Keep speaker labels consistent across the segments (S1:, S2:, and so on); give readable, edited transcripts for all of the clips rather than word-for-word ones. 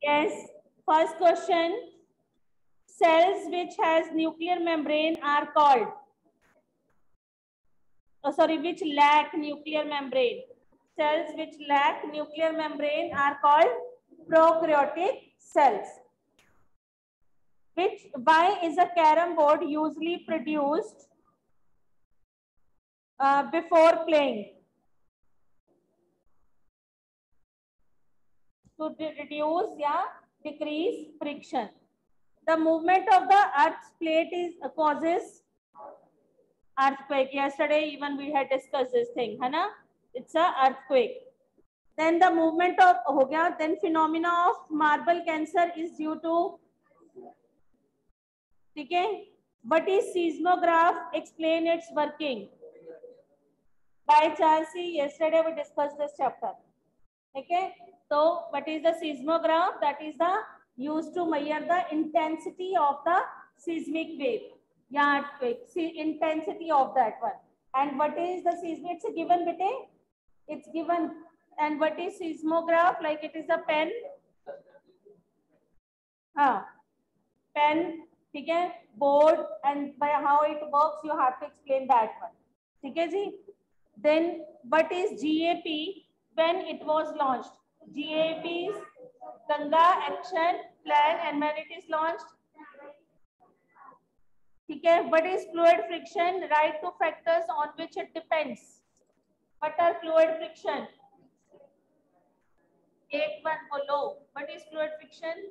S1: Yes. First question. Cells which has nuclear membrane are called. Which lack nuclear membrane. Cells which lack nuclear membrane are called prokaryotic cells. Why is a carom board usually produced before playing? To reduce decrease friction. The movement of the Earth's plate causes earthquake. Yesterday even we had discussed this thing, है ना? It's a earthquake. Then the movement of हो गया. Then phenomena of marble cancer is due to, ठीक है? What is seismograph? Explain its working. By chance, yesterday we discussed this chapter. Okay, so what is the seismograph? That is the used to measure the intensity of the seismic wave. Yeah, intensity of that one. And what is the seismic? It's a given, bete. It's given. And what is seismograph? Like it is a pen. Pen. Okay, board, and by how it works, you have to explain that one. Okay, ji. Then what is GAP? When it was launched? GAP is Ganga Action Plan, and when it is launched? Okay, what is fluid friction? Write two factors on which it depends. What are fluid friction? एक one बोलो. What is fluid friction?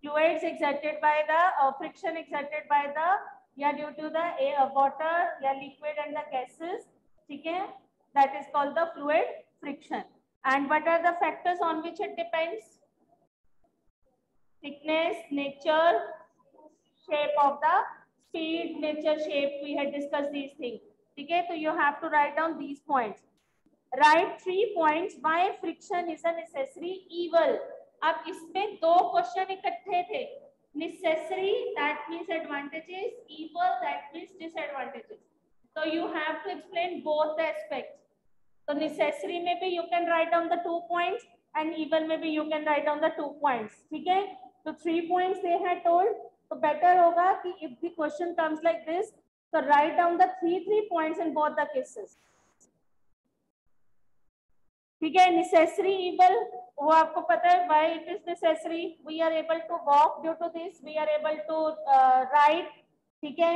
S1: Fluids exerted by the friction exerted by the due to the water liquid and the gases. Okay, that is called the fluid friction. And what are the factors on which it depends? Thickness, nature, shape of the speed, nature, shape. We had discussed these things. Okay, so you have to write down these points. Write 3 points why friction is a necessary evil. अब इसमें दो question इकट्ठे थे. Necessary, that means advantages. Evil, that means disadvantages. So you have to explain both the aspects. So necessary में भी you can write down the 2 points, and evil में भी you can write down the 2 points. ठीक है? So 3 points they had told. So better होगा कि if the question comes like this, so write down the 3 points in both the cases. ठीक है? Necessary evil वो आपको पता है why it is necessary. We are able to walk due to this. We are able to write. ठीक है?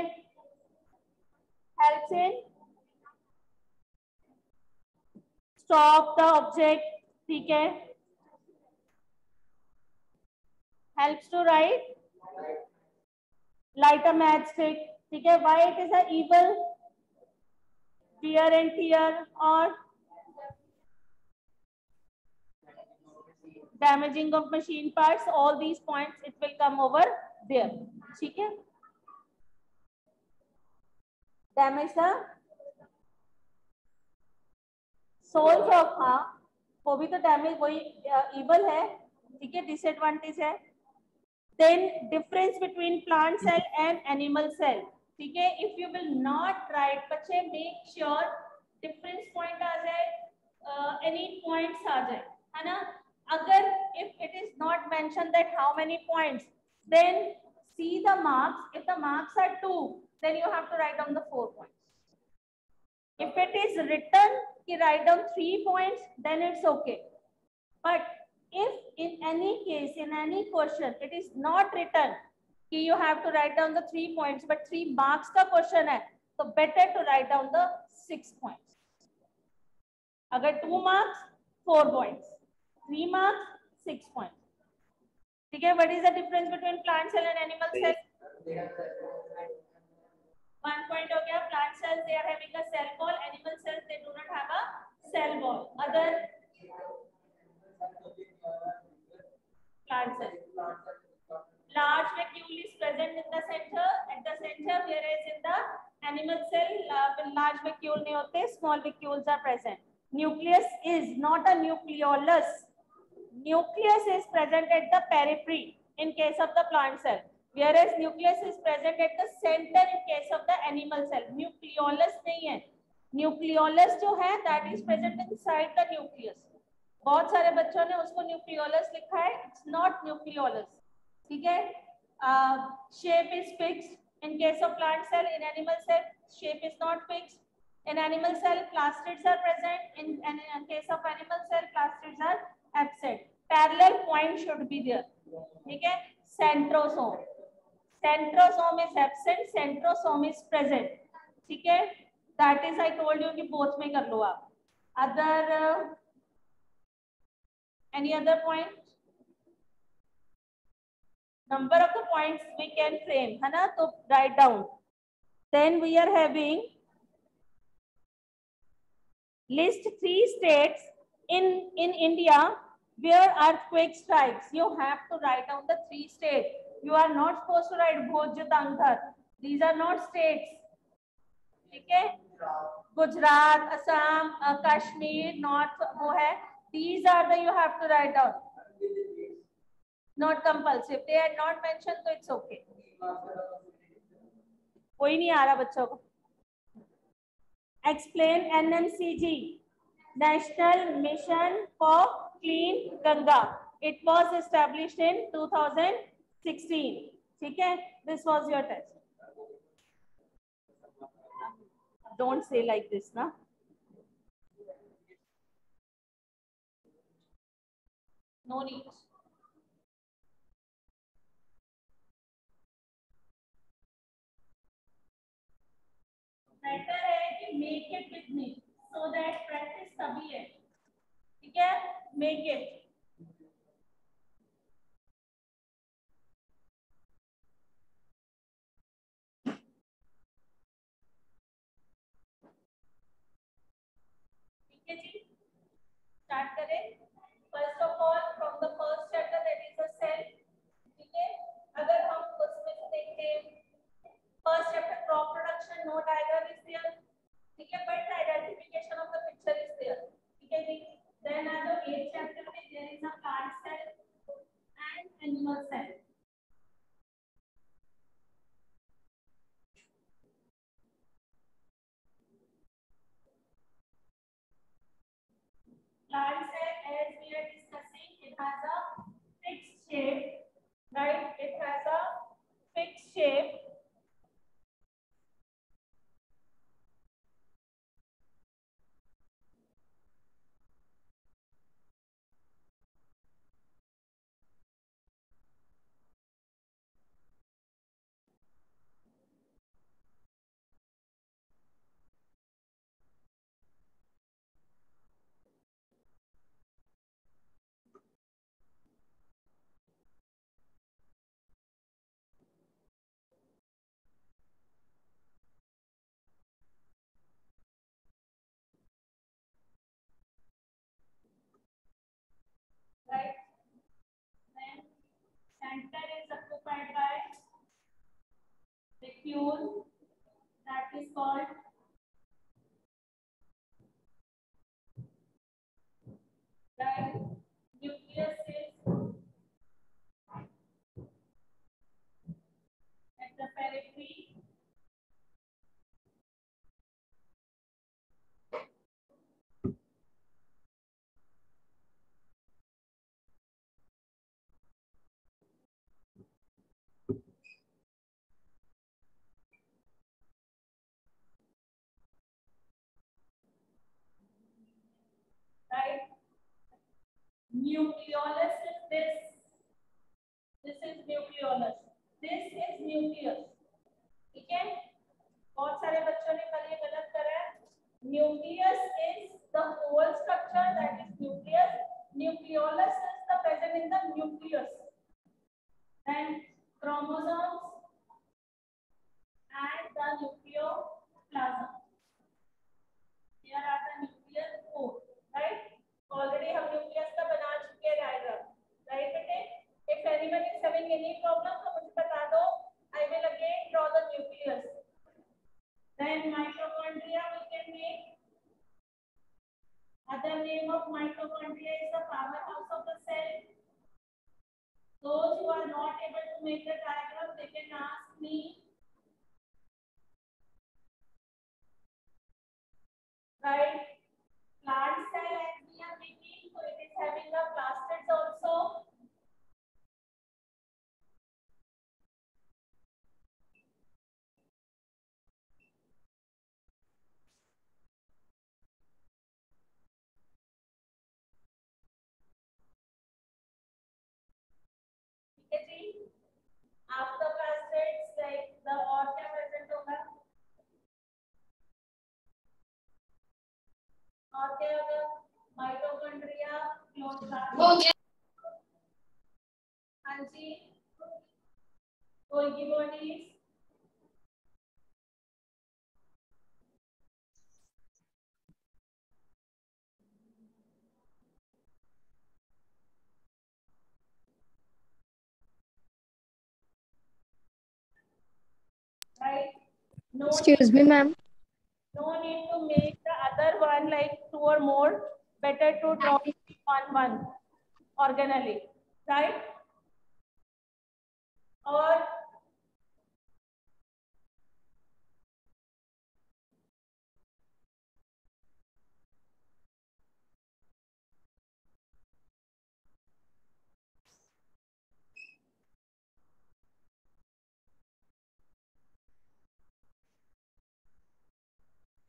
S1: Helps in stop the object. ठीक है? Helps to write. Light a matchstick. ठीक है? Why it is a evil? Wear and tear or damaging of machine parts. All these points it will come over there. ठीक है? Damage the soles of, हाँ वो भी तो damage वही evil है. ठीक है? Disadvantage है. Then difference between plant cell and animal cell. ठीक है? If you will not write, बच्चे make sure difference point आ जाए, any points आ जाए, है ना? अगर if it is not mentioned that how many points, then see the marks. If the marks are 2, then you have to write down the 4 points. If it is written, you write down 3 points, then it's okay. But if in any case, in any question, it is not written, you have to write down the 3 points, but 3 marks का question है, so better to write down the 6 points. अगर 2 marks, 4 points, 3 marks, 6 points. ठीक है? What is the difference between plant cell and animal cell? 1 point हो गया. Plant cells they are having a cell wall. Animal cells they do not have a cell wall. Other plant cell. Large vacuole is present in the center. At the center, whereas in the animal cell, large vacuole नहीं होते, small vacuoles are present. Nucleus is not a nucleolus. Nucleus is present at the periphery in case of the plant cell, whereas nucleus is present at the center in case of the animal cell. Nucleolus नहीं है. Nucleolus जो है that is present inside the nucleus. बहुत सारे बच्चों ने उसको nucleolus लिखा है, इट्स नॉट न्यूक्लियोलस, ठीक है। Shape is fixed in case of plant cell, in animal cell shape is not fixed. In animal cell, plastids are present. In case of animal cell, plastids are absent. Parallel point should be there. ठीक है? Centrosome. Centrosome is absent. Centrosome is present. ठीक है? That is I told you कि both में कर लो आप. Other any other point? Number of the points we can frame, है ना? तो write down. Then we are having list 3 states in India where earthquake strikes. You have to write down the 3 states. You are not supposed to write Bhuj, Tanghar. These are not states. ठीक है? Gujarat, Assam, Kashmir, North वो है. These are the you have to write down. Not compulsive. They are not mentioned, so it's okay. कोई नहीं आ रहा बच्चों को. Explain NMCG, National Mission for Clean Ganga. It was established in 2016. ठीक है? This was your test. Don't say like this, na? No need. Better है कि make it with me so that practice तभी है. ठीक है? Make it. ठीक है जी? Start करें. First of all, from the first chapter that is a cell. ठीक है? अगर हम उसमें से देखें, first chapter crop production, no diagram is there. ठीक है? But the identification of the picture is there. ठीक है जी? Then as of 8th chapter में there is a plant cell and animal cell. Plant cell, as we are discussing, it has a fixed shape, right? It has a fixed shape. Right? Then center is occupied by vacuole, that is called right. Nucleus is at the periphery. Right? Nucleolus is this. This is nucleolus. This is nucleus. ठीक है? बहुत सारे बच्चों ने कल ये गलत करा है. Nucleus is the whole structure, that is nucleus. Nucleolus is the present in the nucleus. Then chromosomes and the nucleoplasm. Here are the nuclear core, right? Already हम nucleus का बना चुके हैं diagram, right बेटे? If anyone is having any problem, तो मुझे बता दो. I will again draw the nucleus. Then mitochondria we can make. Other name of mitochondria is the powerhouse of the cell. Those who are not able to make the diagram, they can ask me. right? Plant cell as we are making, so it is having the plastids also. ठीक है जी. After plastids, like the और क्या present होगा? और क्या होगा? Mitochondria, chloroplast. हाँ जी. Golgi bodies. Right? No.
S2: Excuse me, ma'am.
S1: No need to make the other one like two or more. Better to draw one organelle, right? Or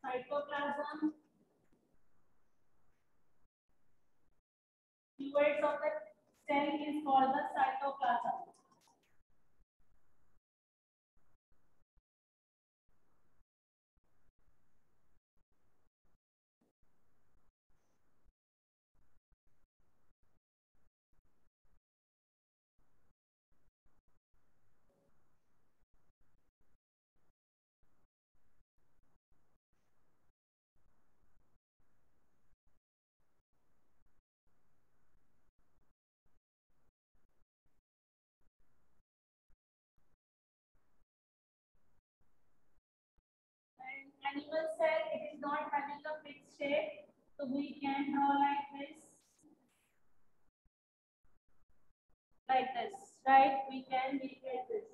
S1: cytoplasm, fluids of the cell is called the cytoplasm. Animal cell, it is not having a fixed shape, so we can draw like this, right? We can make like this.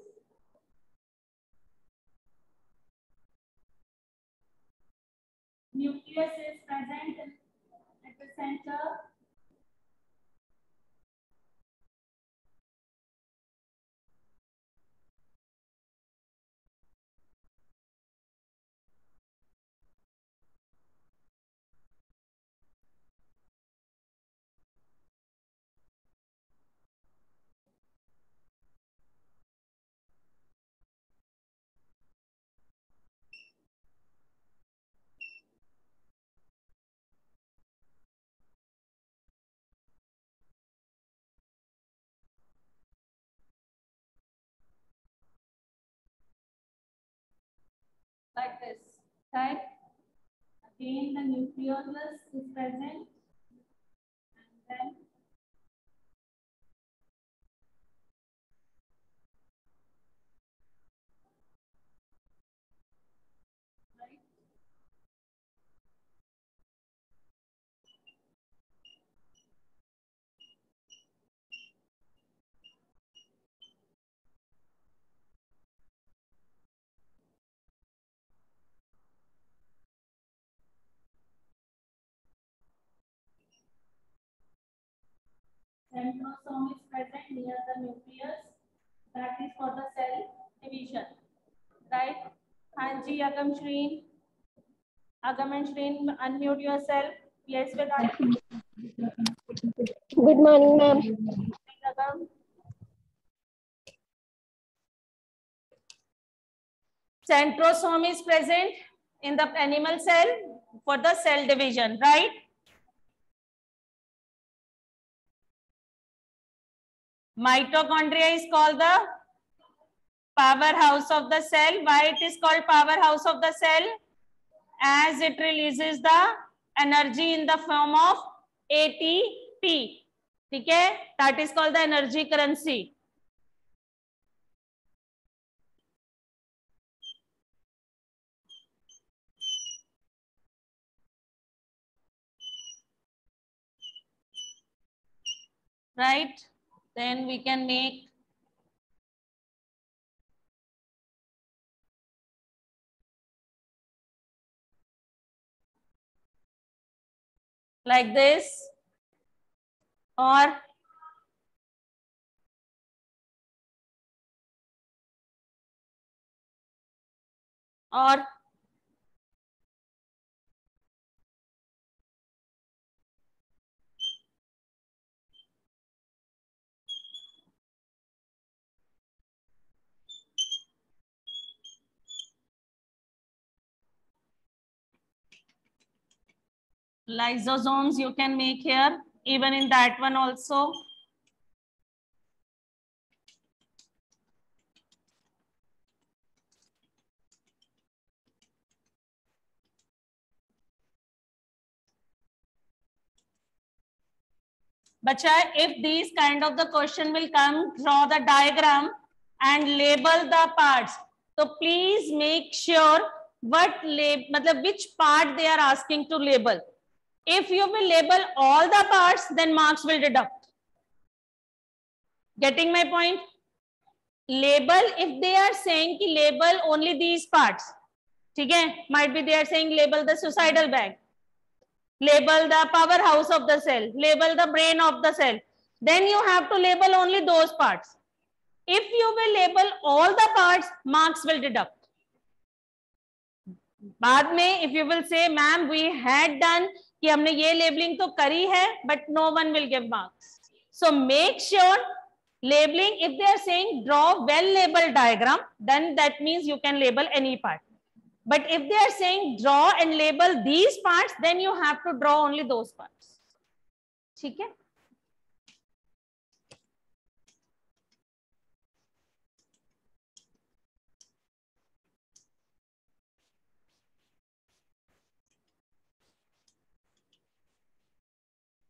S1: Nucleus is present at the center. Like this, right? Again, the nucleus is present, and then right. Centrosome is present near the nucleus. That is for the cell division, right? Hanji, Agam Shreen. Agam and Shreen, unmute yourself. Yes, Vedanta.
S2: Good morning, ma'am.
S1: Agam. Centrosome is present in the animal cell for the cell division, right? Mitochondria is called the powerhouse of the cell. Why it is called powerhouse of the cell? As it releases the energy in the form of ATP. Okay? That is called the energy currency. Right? Then we can make like this, or lysosomes you can make here, even in that one also. Bacha, if these kind of the question will come, draw the diagram and label the parts. So please make sure which part they are asking to label. If you will label all the parts, then marks will deduct. Getting my point? Label, if they are saying ki label only these parts, ठीक है? Might be they are saying label the suicidal bag, label the powerhouse of the cell, label the brain of the cell. Then you have to label only those parts. If you will label all the parts, marks will deduct. बाद में if you will say ma'am we had done कि हमने ये labeling तो करी है, but no one will give marks. So make sure labeling, if they are saying draw well labeled diagram, then that means you can label any part. But if they are saying draw and label these parts, then you have to draw only those parts. ठीक है?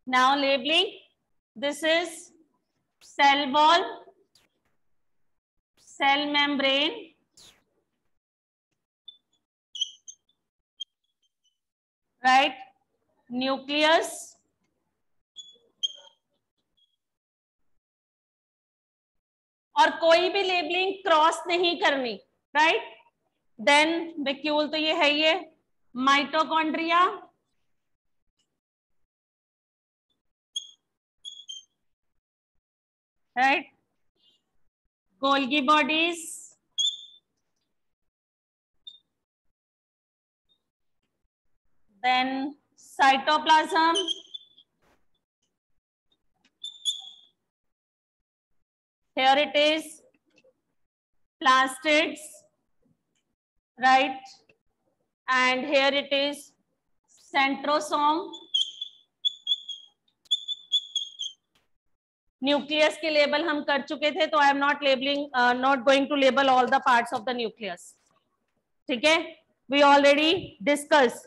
S1: Now labeling, this is cell wall, cell membrane, right? Nucleus, और कोई भी labelling cross नहीं करनी, right? Then vacuole तो ये है, ये mitochondria, right? Golgi bodies, then cytoplasm, here it is plastids, right? And here it is centrosome. Nucleus के लेबल हम कर चुके थे, तो I am not labelling, not going to label all the parts of the nucleus. ठीक है, we already discuss.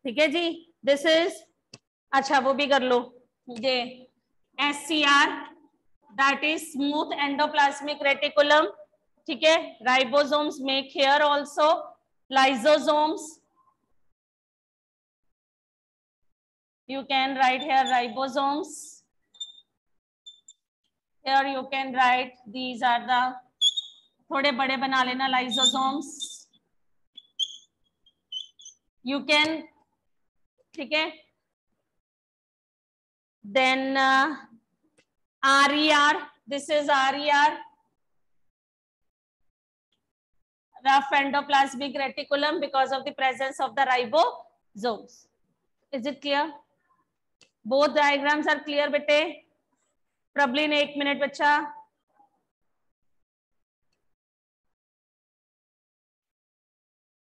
S1: ठीक है जी, दिस इज, अच्छा वो भी कर लो, ये SCR, that is smooth endoplasmic reticulum. ठीक है, ribosomes make here also, lysosomes, you can write here ribosomes, here you can write, these are the, थोड़े बड़े बना लेना, lysosomes, you can, ठीक है. Then RER, this is RER, rough endoplasmic reticulum, because of the presence of the ribosomes. Is it clear? Both diagrams are clear बेटे? Problem 1 minute बच्चा.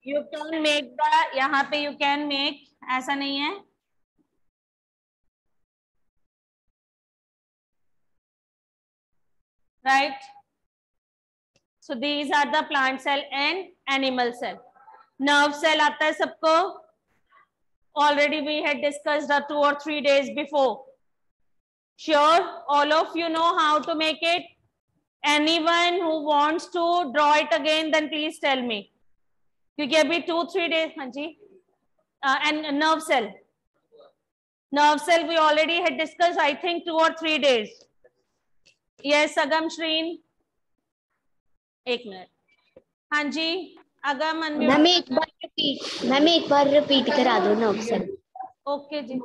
S1: You can make the, यहाँ पे you can make, ऐसा नहीं है. Right? So these are the plant cell and animal cell. Nerve cell आता है सबको? Already we had discussed 2 or 3 days before. Sure, all of you know how to make it. Anyone who wants to draw it again, then please tell me. क्योंकि अभी 2-3 days, हाँ जी, and nerve cell, we already had discussed, I think 2 or 3 days. Yes, अगम श्रीन, एक minute, हाँ जी अगम unmute.
S2: Ma'am एक बार repeat करा दो nerve cell.
S1: Okay जी,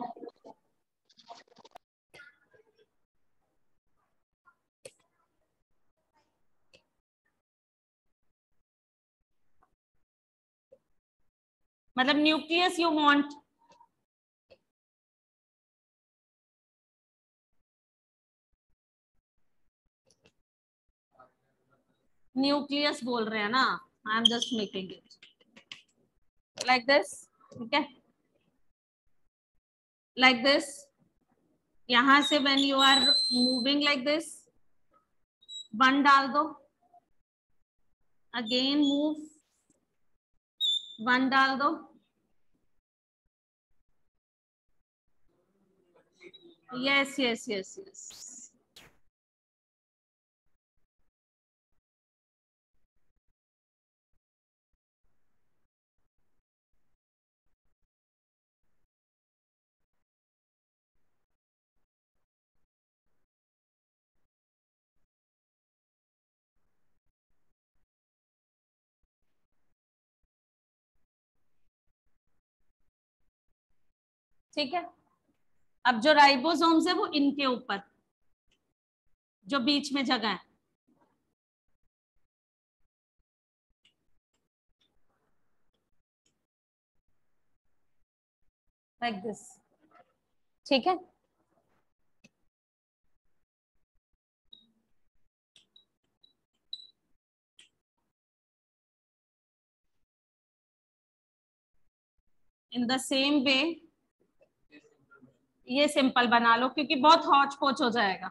S1: मतलब न्यूक्लियस यू वांट, न्यूक्लियस बोल रहे हैं ना, I am just making it like this, ठीक है, लाइक दिस, यहां से when you are moving like this, 1 डाल दो, अगेन मूव, 1 डाल दो, यस यस यस यस, ठीक है। अब जो राइबोसोम्स है वो इनके ऊपर, जो बीच में जगह है, लाइक दिस, ठीक है। इन द सेम वे ये सिंपल बना लो, क्योंकि बहुत हौच पौच हो जाएगा।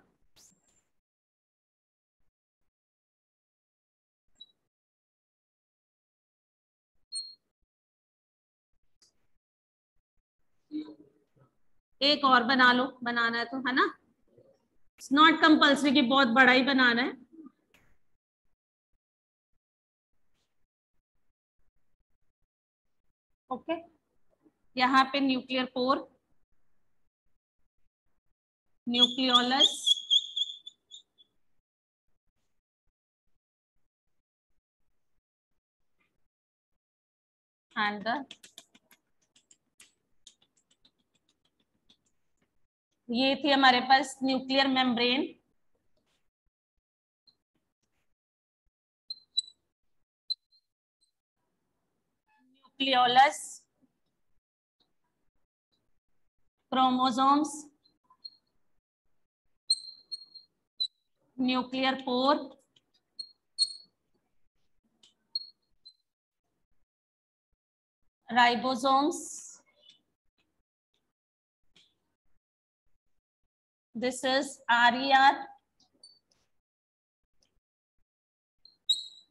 S1: एक और बना लो, बनाना है तो, है ना, इट्स नॉट कंपल्सरी कि बहुत बड़ा ही बनाना है। ओके, यहाँ पे न्यूक्लियर पोर, न्यूक्लियोलस, एंड ये थी हमारे पास nuclear membrane, nucleolus, chromosomes, nuclear pore, ribosomes, this is RER,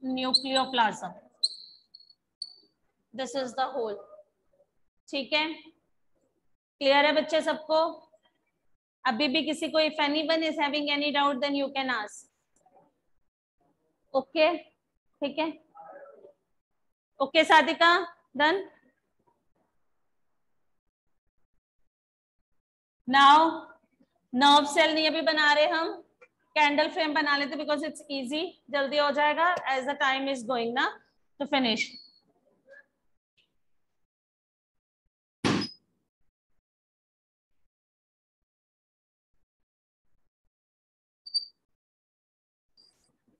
S1: nucleoplasm, this is the whole, ठीक है। क्लियर है बच्चे सबको? अभी भी किसी को, if anyone is having any doubt then you can ask. Okay, ठीक है, ओके साधिका, डन। नाउ नर्व सेल नहीं अभी बना रहे हम, कैंडल फ्रेम बना लेते, बिकॉज इट्स इजी, जल्दी हो जाएगा as the time is going ना to finish.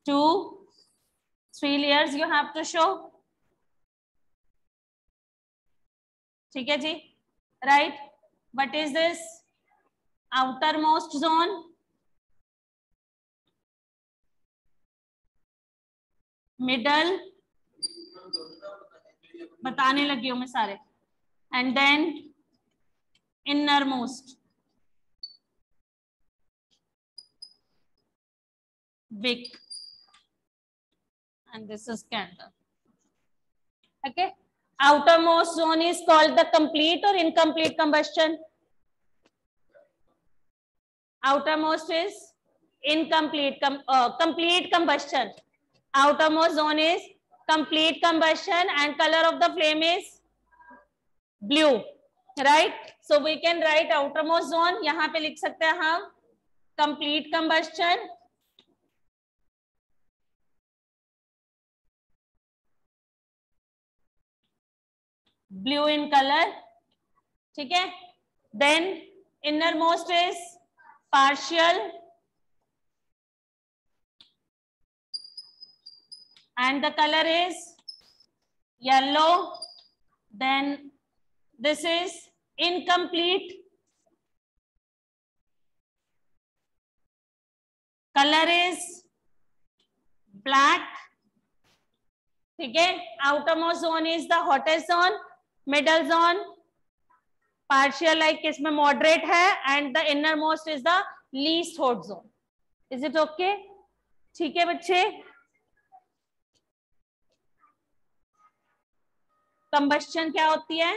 S1: Two, 3 layers you have to show, ठीक है जी, right. What is this? Outermost zone, middle, बताने लगी हूं मैं सारे, and then innermost, wick, and this is candle. Okay, outermost zone is called the complete or incomplete combustion. Outermost is incomplete, complete combustion. Outermost zone is complete combustion and color of the flame is blue, right? So we can write outermost zone, यहाँ पे लिख सकते हैं हम complete combustion, blue in color, ठीक है? Then innermost is partial and the color is yellow. Then this is incomplete, color is black, ठीक है? outermost zone is the hottest zone, middle zone partial like इसमें moderate है and the innermost is the least hot zone. Is it okay? ठीक है बच्चे? Combustion क्या होती है?